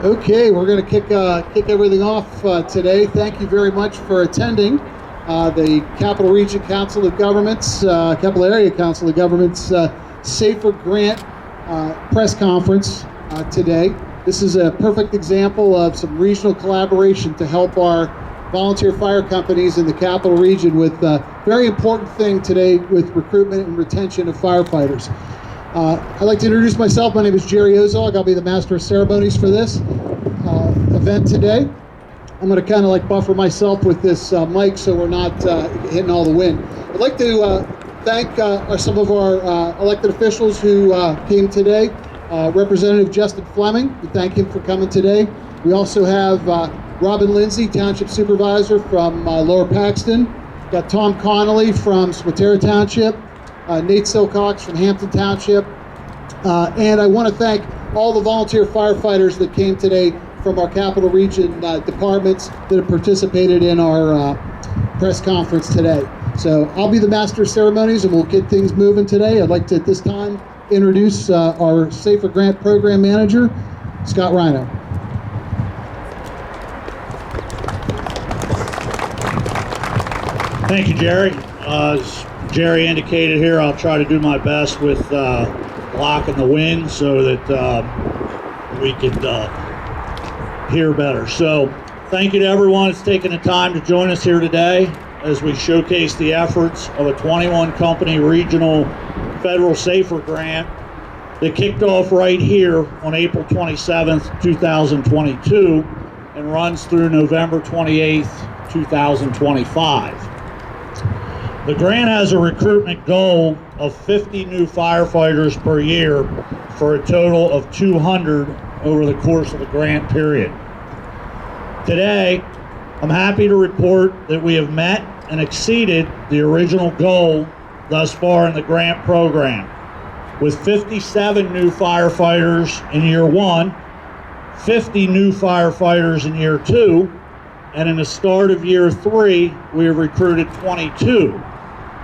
Okay, we're going to kick everything off today. Thank you very much for attending the Capital Region Council of Governments, Capital Area Council of Governments Safer Grant press conference today. This is a perfect example of some regional collaboration to help our volunteer fire companies in the Capital Region with a very important thing today with recruitment and retention of firefighters. I'd like to introduce myself. My name is Jerry Ozog. I'll be the Master of Ceremonies for this event today. I'm going to kind of like buffer myself with this mic so we're not hitting all the wind. I'd like to thank some of our elected officials who came today. Representative Justin Fleming, we thank him for coming today. We also have Robin Lindsay, Township Supervisor from Lower Paxton. Got Tom Connolly from Swatara Township. Nate Silcox from Hampton Township. And I want to thank all the volunteer firefighters that came today from our Capital Region departments that have participated in our press conference today. So I'll be the Master of Ceremonies and we'll get things moving today. I'd like to at this time introduce our Safer Grant Program Manager, Scott Rhino. Thank you, Jerry. As Jerry indicated here, I'll try to do my best with blocking the wind so that we could hear better. So thank you to everyone that's taken the time to join us here today as we showcase the efforts of a 21-company regional federal Safer Grant that kicked off right here on April 27th, 2022 and runs through November 28th, 2025. The grant has a recruitment goal of 50 new firefighters per year for a total of 200 over the course of the grant period. Today, I'm happy to report that we have met and exceeded the original goal thus far in the grant program, with 57 new firefighters in year one, 50 new firefighters in year two, and in the start of year three, we have recruited 22.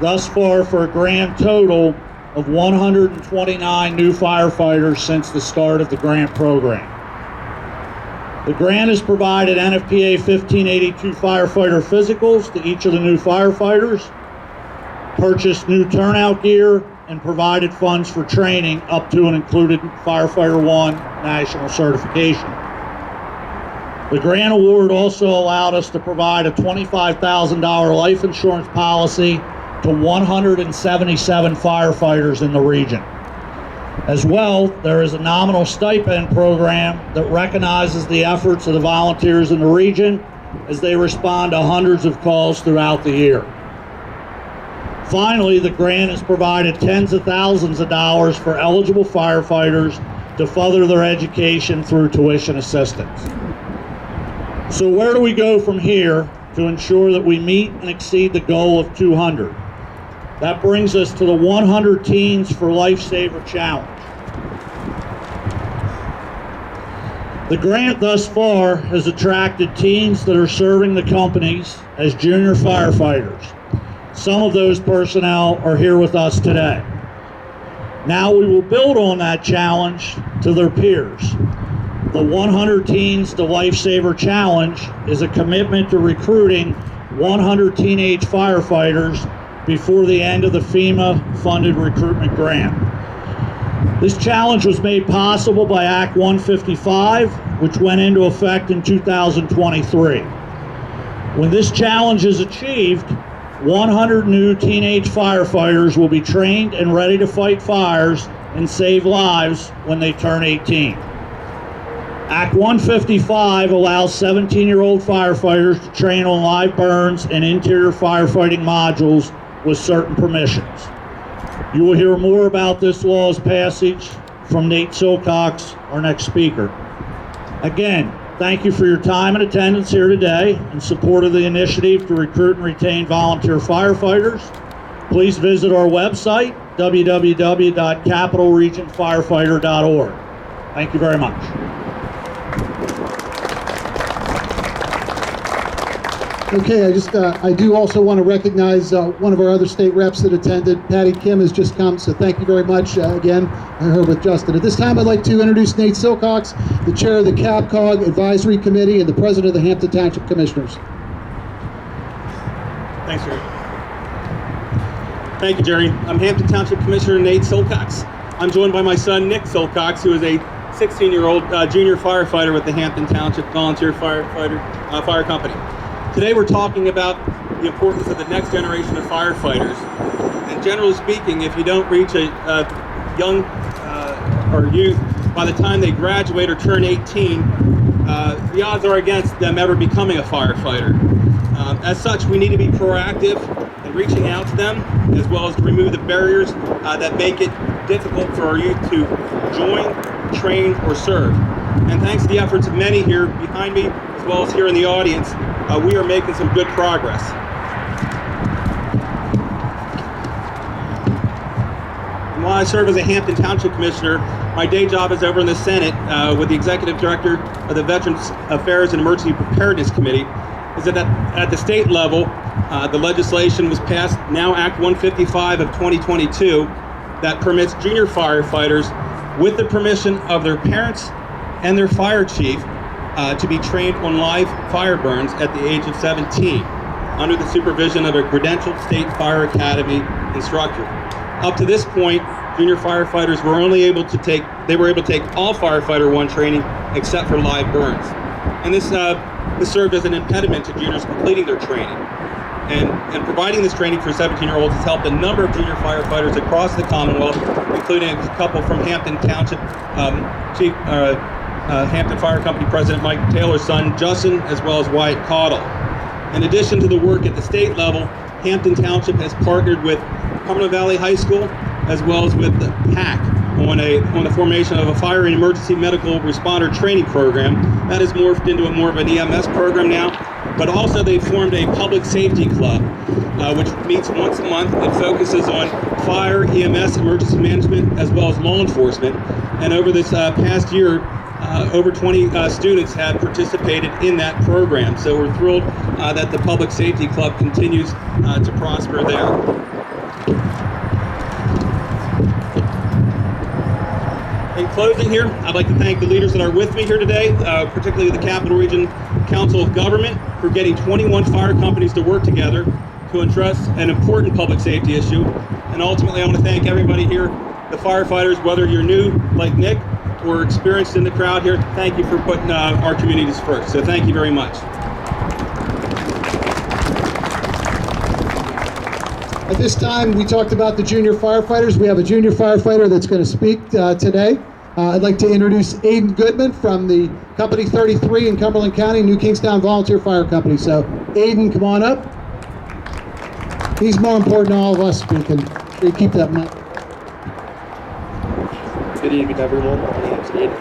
Thus far for a grand total of 129 new firefighters since the start of the grant program. The grant has provided NFPA 1582 firefighter physicals to each of the new firefighters, purchased new turnout gear, and provided funds for training up to and included Firefighter 1 national certification. The grant award also allowed us to provide a $25,000 life insurance policy to 177 firefighters in the region. As well, there is a nominal stipend program that recognizes the efforts of the volunteers in the region as they respond to hundreds of calls throughout the year. Finally, the grant has provided tens of thousands of dollars for eligible firefighters to further their education through tuition assistance. So where do we go from here to ensure that we meet and exceed the goal of 200? That brings us to the 100 Teens for Lifesaver Challenge. The grant thus far has attracted teens that are serving the companies as junior firefighters. Some of those personnel are here with us today. Now we will build on that challenge to their peers. The 100 Teens to Lifesaver Challenge is a commitment to recruiting 100 teenage firefighters before the end of the FEMA-funded recruitment grant. This challenge was made possible by Act 155, which went into effect in 2023. When this challenge is achieved, 100 new teenage firefighters will be trained and ready to fight fires and save lives when they turn 18. Act 155 allows 17-year-old firefighters to train on live burns and interior firefighting modules with certain permissions. You will hear more about this law's passage from Nate Silcox, our next speaker. Again, thank you for your time and attendance here today in support of the initiative to recruit and retain volunteer firefighters. Please visit our website, www.capitalregionfirefighter.org. Thank you very much. Okay, I do also want to recognize one of our other state reps that attended. Patty Kim has just come, so thank you very much again, her with Justin. At this time, I'd like to introduce Nate Silcox, the chair of the CAPCOG Advisory Committee and the president of the Hampton Township Commissioners. Thanks, Jerry. Thank you, Jerry. I'm Hampton Township Commissioner Nate Silcox. I'm joined by my son, Nick Silcox, who is a 16-year-old junior firefighter with the Hampton Township Volunteer Fire Company. Today we're talking about the importance of the next generation of firefighters. And generally speaking, if you don't reach a young or youth by the time they graduate or turn 18, the odds are against them ever becoming a firefighter. As such, we need to be proactive in reaching out to them, as well as to remove the barriers that make it difficult for our youth to join, train, or serve. And thanks to the efforts of many here behind me, as well as here in the audience, we are making some good progress. And while I serve as a Hampton Township Commissioner, my day job is over in the Senate with the Executive Director of the Veterans Affairs and Emergency Preparedness Committee. Is that at the state level, the legislation was passed, now Act 155 of 2022, that permits junior firefighters, with the permission of their parents and their fire chief, to be trained on live fire burns at the age of 17, under the supervision of a credentialed state fire academy instructor. Up to this point, junior firefighters were able to take all Firefighter 1 training except for live burns. And this served as an impediment to juniors completing their training. And providing this training for 17-year-olds has helped a number of junior firefighters across the Commonwealth, including a couple from Hampton Township, Hampton Fire Company President Mike Taylor's son, Justin, as well as Wyatt Caudle. In addition to the work at the state level, Hampton Township has partnered with Cumberland Valley High School, as well as with the PAC, on the formation of a fire and emergency medical responder training program. That has morphed into more of an EMS program now, but also they formed a public safety club, which meets once a month. It focuses on fire, EMS, emergency management, as well as law enforcement. And over this past year, over 20 students have participated in that program. So we're thrilled that the Public Safety Club continues to prosper there. In closing here, I'd like to thank the leaders that are with me here today, particularly the Capital Region Council of Government, for getting 21 fire companies to work together to address an important public safety issue. And ultimately, I want to thank everybody here, the firefighters, whether you're new like Nick or experienced in the crowd here. Thank you for putting our communities first. So thank you very much. At this time, we talked about the junior firefighters. We have a junior firefighter that's going to speak today. I'd like to introduce Aiden Goodman from the Company 33 in Cumberland County, New Kingstown Volunteer Fire Company. So, Aiden, come on up. He's more important than all of us. We can keep that mic. Good evening, everyone. My name's Aiden.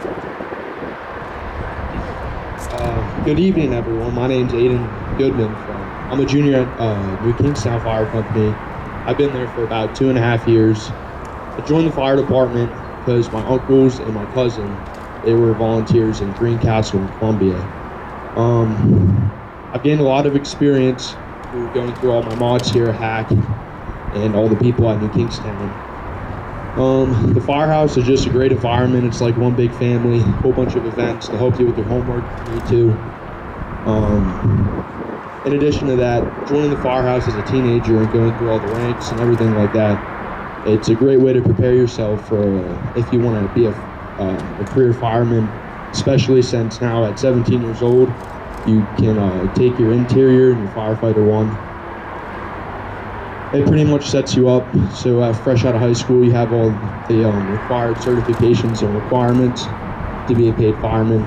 Good evening, everyone. My name's Aiden Goodman. I'm a junior at New Kingstown Fire Company. I've been there for about 2.5 years. I joined the fire department because my uncles and my cousin, they were volunteers in Greencastle and Columbia. I've gained a lot of experience through going through all my mods here at HAC and all the people at New Kingstown. The firehouse is just a great environment. It's like one big family, a whole bunch of events to help you with your homework if you need to. In addition to that, joining the firehouse as a teenager and going through all the ranks and everything like that, it's a great way to prepare yourself for if you want to be a career fireman, especially since now at 17 years old, you can take your interior and your Firefighter 1. It pretty much sets you up, so fresh out of high school, you have all the required certifications and requirements to be a paid fireman.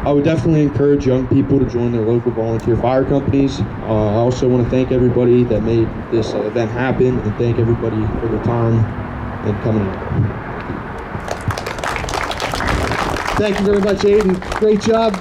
I would definitely encourage young people to join their local volunteer fire companies. I also want to thank everybody that made this event happen, and thank everybody for their time and coming out. Thank you very much, Aiden. Great job.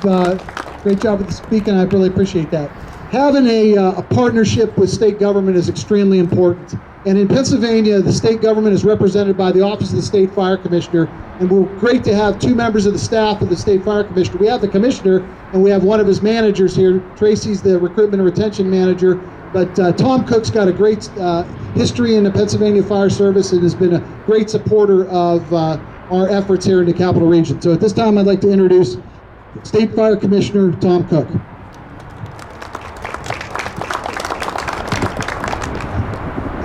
Great job with the speaking. I really appreciate that. Having a partnership with state government is extremely important. And in Pennsylvania, the state government is represented by the Office of the State Fire Commissioner, and we're great to have 2 members of the staff of the State Fire Commissioner. We have the Commissioner, and we have one of his managers here. Tracy's the Recruitment and Retention Manager, but Tom Cook's got a great history in the Pennsylvania Fire Service and has been a great supporter of our efforts here in the Capital Region. So at this time, I'd like to introduce State Fire Commissioner Tom Cook.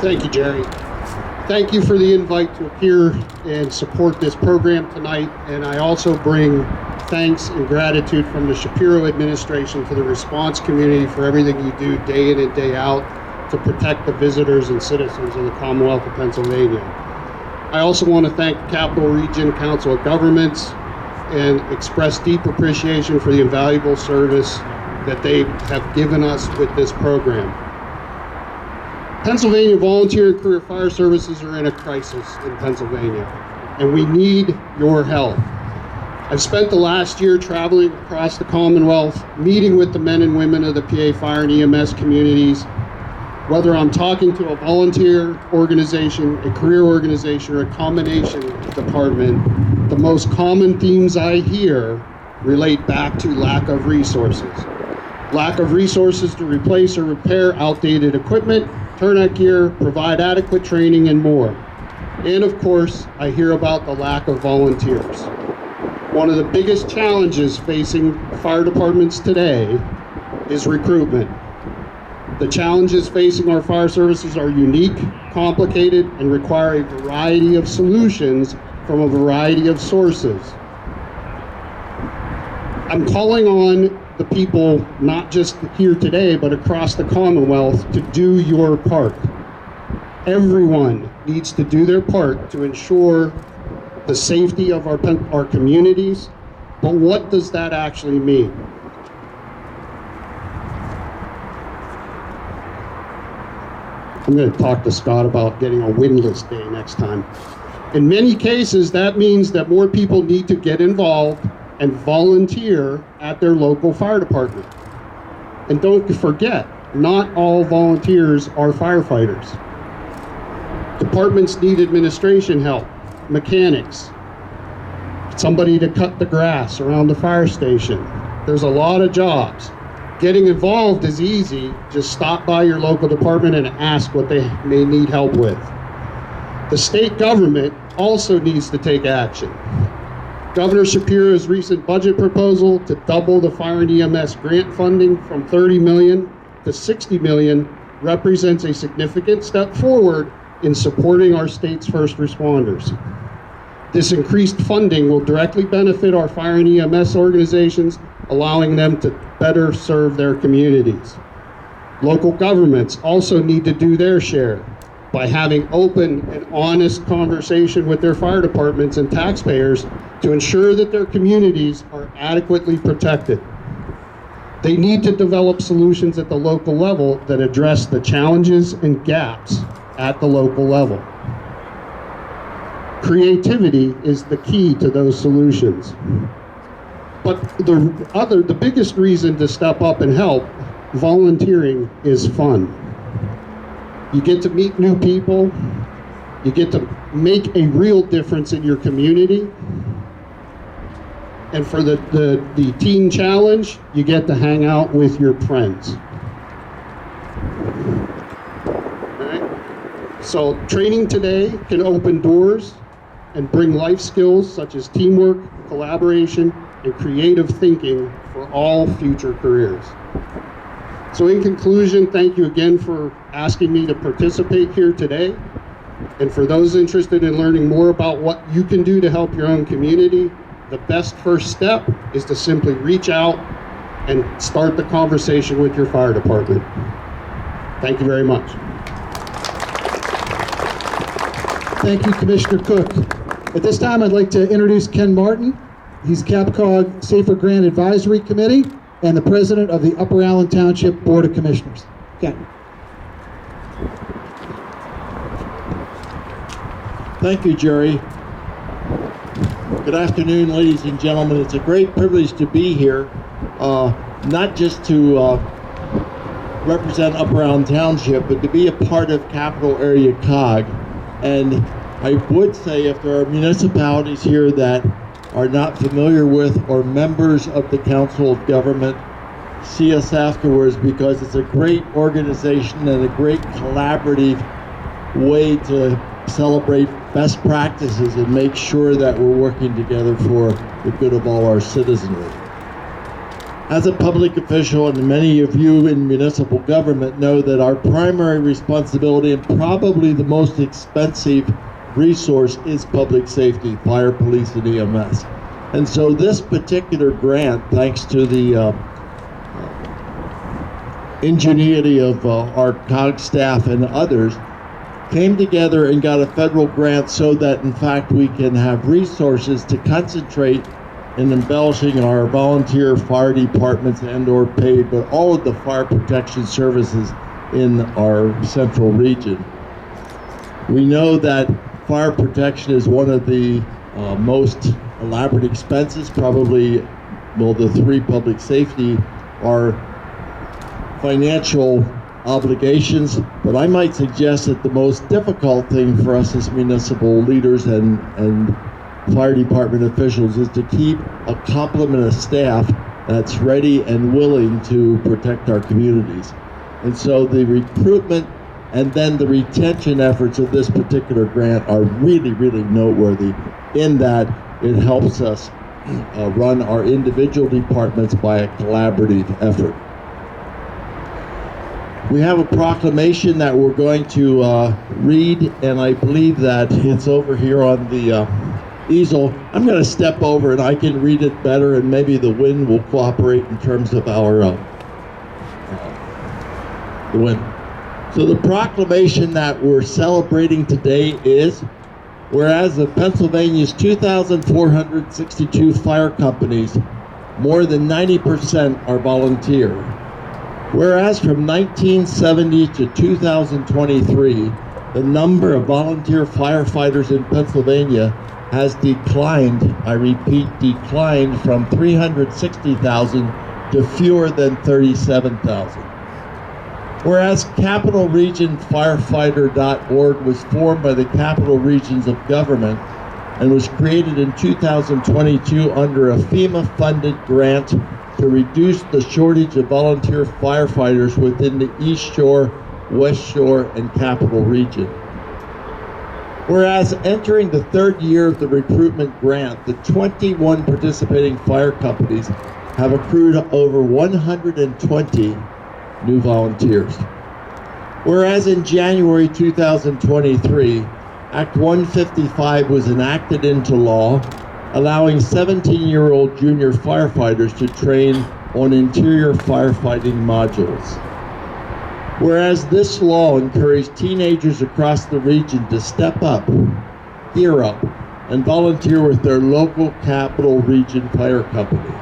Thank you, Jerry. Thank you for the invite to appear and support this program tonight. And I also bring thanks and gratitude from the Shapiro administration to the response community for everything you do day in and day out to protect the visitors and citizens of the Commonwealth of Pennsylvania. I also want to thank Capital Region Council of Governments and express deep appreciation for the invaluable service that they have given us with this program. Pennsylvania volunteer and career fire services are in a crisis in Pennsylvania, and we need your help. I've spent the last year traveling across the Commonwealth, meeting with the men and women of the PA fire and EMS communities, whether I'm talking to a volunteer organization, a career organization, or a combination department. The most common themes I hear relate back to lack of resources. Lack of resources to replace or repair outdated equipment, turnout gear, provide adequate training, and more. And of course, I hear about the lack of volunteers. One of the biggest challenges facing fire departments today is recruitment. The challenges facing our fire services are unique, complicated, and require a variety of solutions from a variety of sources. I'm calling on the people, not just here today, but across the Commonwealth, to do your part. Everyone needs to do their part to ensure the safety of our communities, but what does that actually mean? I'm going to talk to Scott about getting a windless day next time. In many cases, that means that more people need to get involved and volunteer at their local fire department. And don't forget, not all volunteers are firefighters. Departments need administration help, mechanics, somebody to cut the grass around the fire station. There's a lot of jobs. Getting involved is easy. Just stop by your local department and ask what they may need help with. The state government also needs to take action. Governor Shapiro's recent budget proposal to double the fire and EMS grant funding from $30 million to $60 million represents a significant step forward in supporting our state's first responders. This increased funding will directly benefit our fire and EMS organizations, allowing them to better serve their communities. Local governments also need to do their share by having open and honest conversation with their fire departments and taxpayers to ensure that their communities are adequately protected. They need to develop solutions at the local level that address the challenges and gaps at the local level. Creativity is the key to those solutions. But the biggest reason to step up and help, volunteering, is fun. You get to meet new people, you get to make a real difference in your community, and for the teen challenge, you get to hang out with your friends. All right? So training today can open doors and bring life skills such as teamwork, collaboration, and creative thinking for all future careers. So in conclusion, thank you again for asking me to participate here today. And for those interested in learning more about what you can do to help your own community, the best first step is to simply reach out and start the conversation with your fire department. Thank you very much. Thank you, Commissioner Cook. At this time, I'd like to introduce Ken Martin. He's CapCog Safer Grant Advisory Committee and the president of the Upper Allen Township Board of Commissioners. Ken. Thank you, Jerry. Good afternoon, ladies and gentlemen. It's a great privilege to be here, not just to represent Upper Island Township, but to be a part of Capital Area COG. And I would say if there are municipalities here that are not familiar with or members of the Council of Government, see us afterwards, because it's a great organization and a great collaborative way to celebrate best practices and make sure that we're working together for the good of all our citizenry. As a public official, and many of you in municipal government know that our primary responsibility and probably the most expensive resource is public safety, fire, police, and EMS. And so this particular grant, thanks to the ingenuity of our COG staff and others, came together and got a federal grant so that in fact we can have resources to concentrate in embellishing our volunteer fire departments and or paid, but all of the fire protection services in our central region. We know that fire protection is one of the most elaborate expenses, probably, well, the three public safety are financial obligations, but I might suggest that the most difficult thing for us as municipal leaders and fire department officials is to keep a complement of staff that's ready and willing to protect our communities. And so the recruitment and then the retention efforts of this particular grant are really, really noteworthy in that it helps us run our individual departments by a collaborative effort. We have a proclamation that we're going to read, and I believe that it's over here on the easel. I'm going to step over and I can read it better, and maybe the wind will cooperate in terms of our the wind. So the proclamation that we're celebrating today is, whereas of Pennsylvania's 2,462 fire companies, more than 90% are volunteer. Whereas from 1970 to 2023, the number of volunteer firefighters in Pennsylvania has declined, I repeat, declined from 360,000 to fewer than 37,000. Whereas CapitalRegionFirefighter.org was formed by the Capital Regions of Government and was created in 2022 under a FEMA-funded grant to reduce the shortage of volunteer firefighters within the East Shore, West Shore, and Capital Region. Whereas entering the third year of the recruitment grant, the 21 participating fire companies have accrued over 120 new volunteers. Whereas in January 2023, Act 155 was enacted into law, allowing 17-year-old junior firefighters to train on interior firefighting modules. Whereas this law encouraged teenagers across the region to step up, gear up, and volunteer with their local Capital Region Fire Company.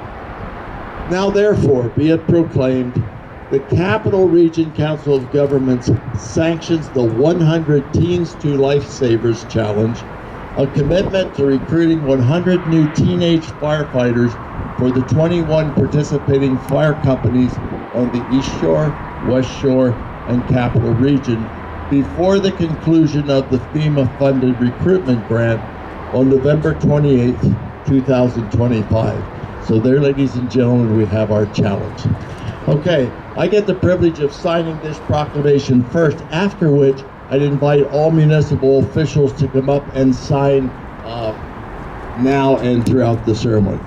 Now therefore, be it proclaimed, the Capital Region Council of Governments sanctions the 100 Teens to Lifesavers Challenge, a commitment to recruiting 100 new teenage firefighters for the 21 participating fire companies on the East Shore, West Shore, and Capital Region before the conclusion of the FEMA-funded recruitment grant on November 28th, 2025. So there, ladies and gentlemen, we have our challenge. Okay, I get the privilege of signing this proclamation first, after which I'd invite all municipal officials to come up and sign now and throughout the ceremony.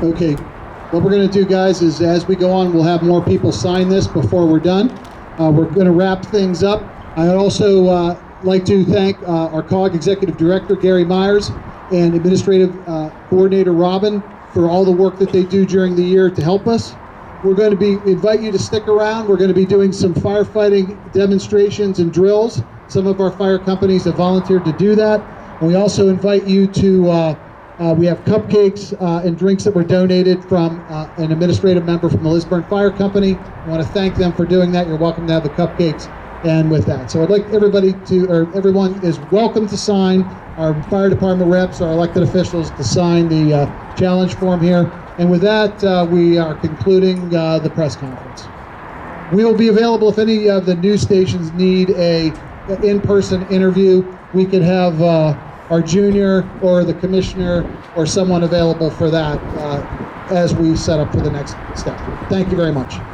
Okay, what we're going to do, guys, is as we go on, we'll have more people sign this before we're done. We're going to wrap things up. I'd also like to thank our COG Executive Director, Gary Myers, and Administrative Coordinator, Robin, for all the work that they do during the year to help us. We're going to invite you to stick around. We're going to be doing some firefighting demonstrations and drills. Some of our fire companies have volunteered to do that. And we also invite you to, we have cupcakes and drinks that were donated from an administrative member from the Lisburn Fire Company. I want to thank them for doing that. You're welcome to have the cupcakes. And with that, so I'd like everybody to, or everyone is welcome to sign, our fire department reps, our elected officials, to sign the challenge form here. And with that, we are concluding the press conference. We will be available if any of the news stations need a in-person interview. We could have our junior or the commissioner or someone available for that as we set up for the next step. Thank you very much.